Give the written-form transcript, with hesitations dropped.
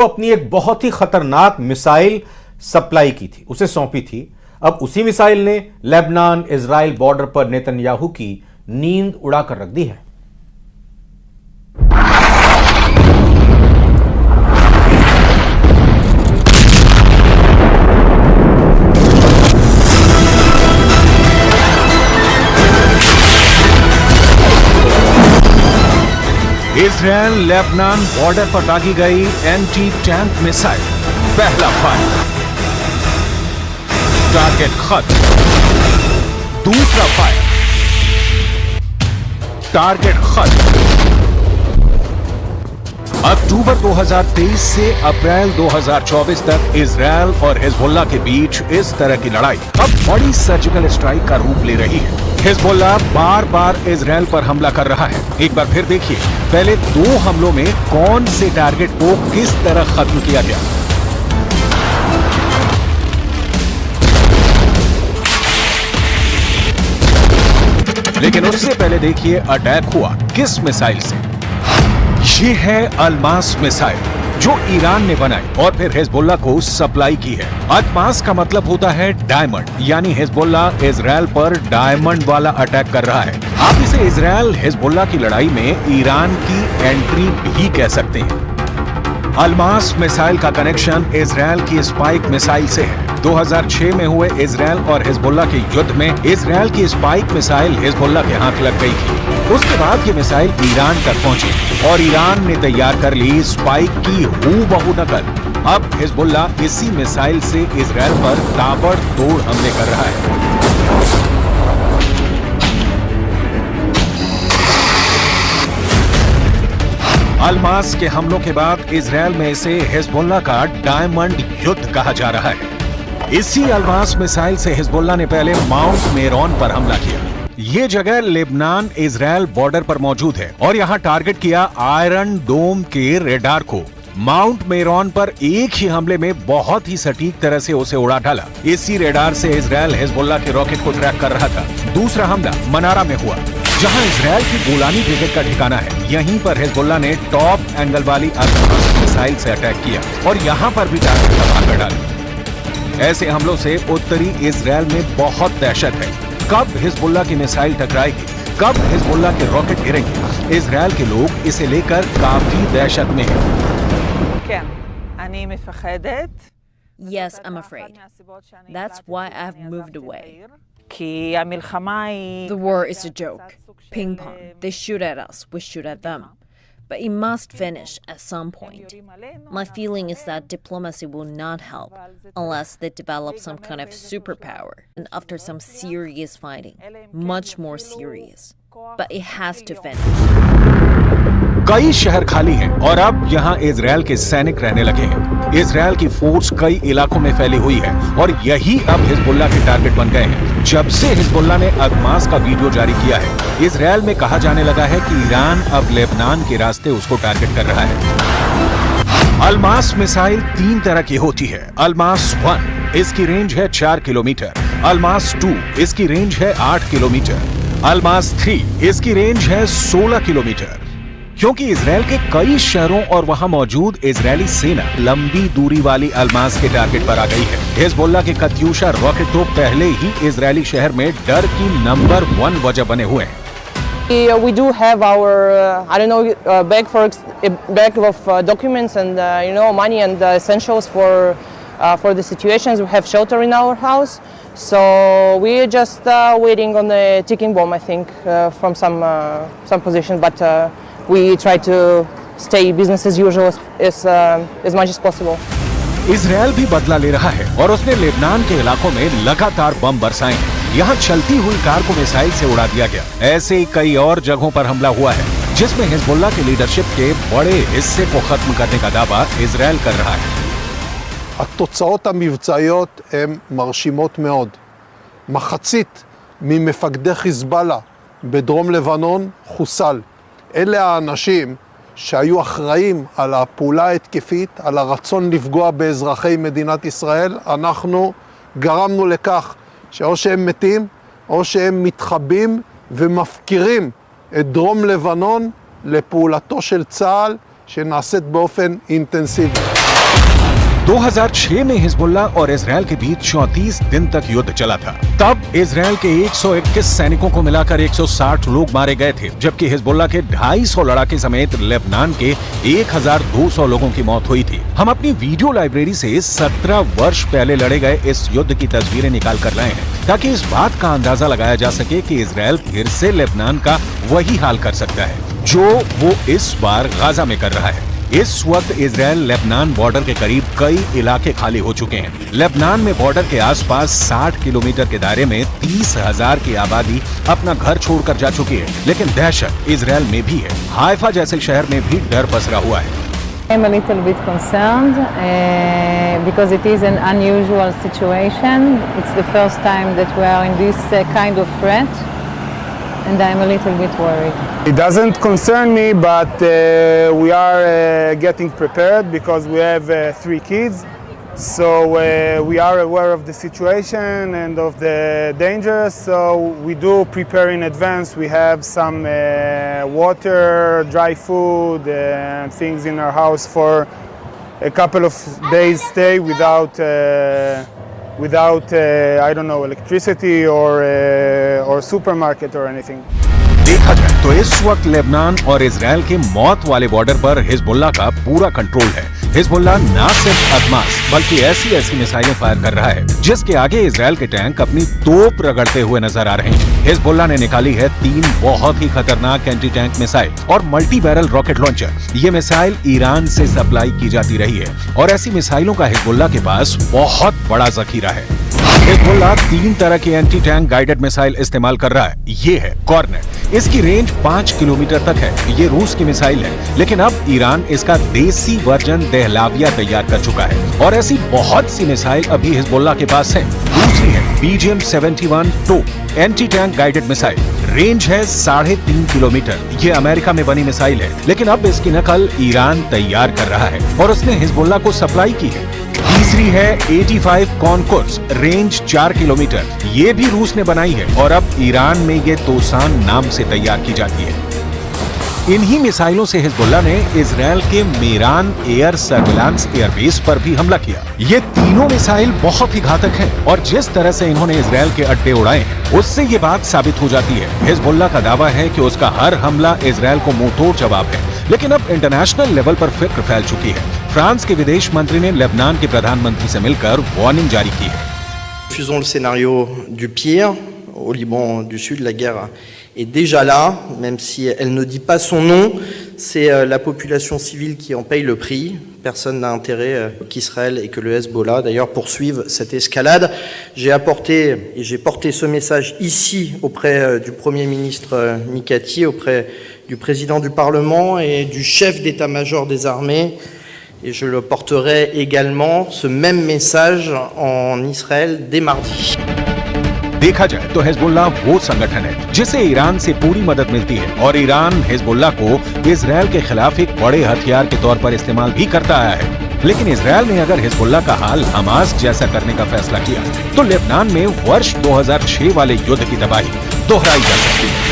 अपनी एक बहुत ही खतरनाक मिसाइल सप्लाई की थी, उसे सौंपी थी। अब उसी मिसाइल ने लेबनान इजराइल बॉर्डर पर नेतन्याहू की नींद उड़ाकर रख दी है। इजराइल लेबनान बॉर्डर पर दागी गई एंटी टैंक मिसाइल। पहला फायर, टारगेट खत्म। दूसरा फायर, टारगेट खत्म। अक्टूबर 2023 से अप्रैल 2024 तक इजराइल और हिजबुल्लाह के बीच इस तरह की लड़ाई अब बड़ी सर्जिकल स्ट्राइक का रूप ले रही है। हिजबुल्लाह बार बार इजराइल पर हमला कर रहा है। एक बार फिर देखिए, पहले 2 हमलों में कौन से टारगेट को किस तरह खत्म किया गया। लेकिन उससे पहले देखिए अटैक हुआ किस मिसाइल से। ये है अलमास मिसाइल जो ईरान ने बनाई और फिर हिजबुल्लाह को सप्लाई की है। अलमास का मतलब होता है डायमंड, यानी हिजबुल्लाह इजराइल पर डायमंड वाला अटैक कर रहा है। आप इसे इजराइल हिजबुल्लाह की लड़ाई में ईरान की एंट्री भी कह सकते हैं। अलमास मिसाइल का कनेक्शन इजराइल की स्पाइक मिसाइल से है। 2006 में हुए इजराइल और हिजबुल्लाह के युद्ध में इजराइल की स्पाइक मिसाइल हिजबुल्लाह के हाथ लग गई थी। उसके बाद ये मिसाइल ईरान तक पहुंची और ईरान ने तैयार कर ली स्पाइक की हूबहू नकल। अब हिजबुल्लाह इसी मिसाइल से इजराइल पर ताबड़तोड़ हमले कर रहा है। अलमास के हमलों के बाद इजराइल में इसे हिजबुल्लाह का डायमंड युद्ध कहा जा रहा है। इसी अलमास मिसाइल से हिजबुल्लाह ने पहले माउंट मेरोन पर हमला किया। ये जगह लेबनान इजराइल बॉर्डर पर मौजूद है और यहाँ टारगेट किया आयरन डोम के रेडार को। माउंट मेरोन पर एक ही हमले में बहुत ही सटीक तरह से उसे उड़ा डाला। इसी रेडार से इजराइल हिजबुल्लाह के रॉकेट को ट्रैक कर रहा था। दूसरा हमला मनारा में हुआ, जहां इजराइल की गोलानी ब्रिगेड का ठिकाना है। यहीं पर हिजबुल्लाह ने टॉप एंगल वाली अलमास मिसाइल से अटैक किया और यहाँ पर भी टारगेट तबाह कर डाला। ऐसे हमलों से उत्तरी इजराइल में बहुत दहशत है। कब हिजबुल्लाह की मिसाइल टकराएगी, कब हिजबुल्लाह के रॉकेट गिरेंगे, इजराइल के लोग इसे लेकर काफी दहशत में हैं। Yes, I'm afraid. That's why I've moved away. The war is a joke. Ping pong. They shoot at us, we shoot at them. But it must finish at some point. My feeling is that diplomacy will not help unless they develop some kind of superpower. And after some serious fighting, much more serious. But it has to finish. कई शहर खाली हैं और अब यहाँ Israel के सैनिक रहने लगे हैं। इजराइल की फोर्स कई इलाकों में फैली हुई है और यही अब हिजबुल्लाह के टारगेट बन गए हैं। जब से हिजबुल्लाह ने अलमास का वीडियो जारी किया है, इजराइल में कहा जाने लगा है कि ईरान अब लेबनान के रास्ते उसको टारगेट कर रहा है। अलमास मिसाइल 3 तरह की होती है। अलमास 1, इसकी रेंज है 4 किलोमीटर। अलमास 2, इसकी रेंज है 8 किलोमीटर। अलमास 3, इसकी रेंज है 16 किलोमीटर। क्योंकि इजराइल के कई शहरों और वहां मौजूद इजरायली सेना लंबी दूरी वाली अलमास के टारगेट पर आ गई है। हिजबुल्लाह के कत्यूशा रॉकेट तो पहले ही इजरायली शहर में डर की नंबर 1 वजह बने हुए हैं। We do have our, bag of documents and money and essentials for the situations. We have shelter in our house, so we're just waiting on the ticking bomb. I think from some position, but we try to stay business as usual as much as possible. Israel भी बदला ले रहा है और उसने Lebanon के इलाकों में लगातार बम बरसाए हैं। यहाँ चलती हुई कार को मिसाइल से उड़ा दिया गया। ऐसे ही कई और जगहों पर हमला हुआ है, जिसमें हिजबुल्लाह की लीडरशिप के बड़े हिस्से को खत्म करने का दावा इजराइल कर रहा है। התוצאות המבצעיות הן מרשימות מאוד. מחצית ממפקדי חיזבאללה בדרום לבנון חוסל. אלה האנשים שהיו אחראים על הפעולה ההתקפית, על הרצון לפגוע באזרחי מדינת ישראל. אנחנו גרמנו לכך שאו שהם מתים או שהם מתחבאים ומפקירים את דרום לבנון לפעולתו של צה"ל שנעשית באופן אינטנסיבי. 2006 में हिजबुल्लाह और इजराइल के बीच 34 दिन तक युद्ध चला था। तब इजराइल के 121 सैनिकों को मिलाकर 160 लोग मारे गए थे, जबकि हिजबुल्लाह के 250 लड़ाके समेत लेबनान के 1200 लोगों की मौत हुई थी। हम अपनी वीडियो लाइब्रेरी से 17 वर्ष पहले लड़े गए इस युद्ध की तस्वीरें निकाल कर लाए हैं, ताकि इस बात का अंदाजा लगाया जा सके कि इजराइल फिर से लेबनान का वही हाल कर सकता है जो वो इस बार गाजा में कर रहा है। इस वक्त इजराइल लेबनान बॉर्डर के करीब कई इलाके खाली हो चुके हैं। लेबनान में बॉर्डर के आसपास 60 किलोमीटर के दायरे में 30,000 की आबादी अपना घर छोड़कर जा चुकी है, लेकिन दहशत इजराइल में भी है। हाइफा जैसे शहर में भी डर पसरा हुआ है। I'm a little bit concerned because it is an unusual situation. It's the first time that we are in this kind of threat, and I'm a little bit worried. It doesn't concern me, but we are getting prepared because we have 3 kids. So we are aware of the situation and of the dangers, so we do prepare in advance. We have some water, dry food, and things in our house for a couple of days stay without I don't know, electricity or supermarket or anything. देखा जाए तो इस वक्त Lebanon और Israel के मौत वाले border पर हिजबुल्लाह का पूरा कंट्रोल है। हिजबुल्लाह ना सिर्फ अदमास बल्कि ऐसी मिसाइलें फायर कर रहा है जिसके आगे इजराइल के टैंक अपनी तोप रगड़ते हुए नजर आ रहे हैं। हिजबुल्लाह ने निकाली है 3 बहुत ही खतरनाक एंटी टैंक मिसाइल और मल्टी बैरल रॉकेट लॉन्चर। ये मिसाइल ईरान से सप्लाई की जाती रही है और ऐसी मिसाइलों का हिजबुल्लाह के पास बहुत बड़ा जखीरा है। हिजबुल्लाह 3 तरह की एंटी टैंक गाइडेड मिसाइल इस्तेमाल कर रहा है। ये है कॉर्नेट, इसकी रेंज 5 किलोमीटर तक है। ये रूस की मिसाइल है, लेकिन अब ईरान इसका देसी वर्जन दहलाविया तैयार कर चुका है और ऐसी बहुत सी मिसाइल अभी हिजबुल्लाह के पास है। दूसरी है BGM-71 टोप anti tank guided missile, range है 3.5 किलोमीटर। ये अमेरिका में बनी मिसाइल है, लेकिन अब इसकी नकल ईरान तैयार कर रहा है और उसने हिजबुल्लाह को सप्लाई की है। तीसरी है 85 कॉनकोर्स, रेंज 4 किलोमीटर। ये भी रूस ने बनाई है और अब ईरान में ये तोसान नाम से तैयार की जाती है। इन्हीं मिसाइलों से हिजबुल्लाह ने इजराइल के मेरान एयर सर्विलांस एयरबेस पर भी हमला किया। ये तीनों मिसाइल बहुत ही घातक हैं और जिस तरह से इन्होंने इजराइल के अड्डे उड़ाए हैं उससे ये बात साबित हो जाती है। हिजबुल्लाह का दावा है कि उसका हर हमला इजराइल को मुंहतोड़ जवाब है, लेकिन अब इंटरनेशनल लेवल पर फिक्र फैल चुकी है। फ्रांस के विदेश मंत्री ने लेबनान के प्रधानमंत्री से मिलकर वार्निंग जारी की है। Refusons le scénario du pire. Au Liban du Sud, la guerre est déjà là, même si elle ne dit pas son nom. C'est la population civile qui en paye le prix. Personne n'a intérêt qu'Israël et que le Hezbollah, d'ailleurs, poursuivent cette escalade. J'ai porté ce message ici auprès du Premier ministre Mikati, auprès du président du Parlement et du chef d'état-major des armées. Et je le porterai également, ce même message, en Israël dès mardi. देखा जाए तो Hezbollah वो संगठन है जिसे Iran से पूरी मदद मिलती है और ईरान हिजबुल्लाह को इजराइल के खिलाफ एक बड़े हथियार के तौर पर इस्तेमाल भी करता आया है। लेकिन इजराइल ने अगर हिजबुल्लाह का हाल हमास जैसा करने का फैसला किया तो लेबनान में वर्ष 2006 वाले युद्ध की तबाही दोहराई जा सकती है।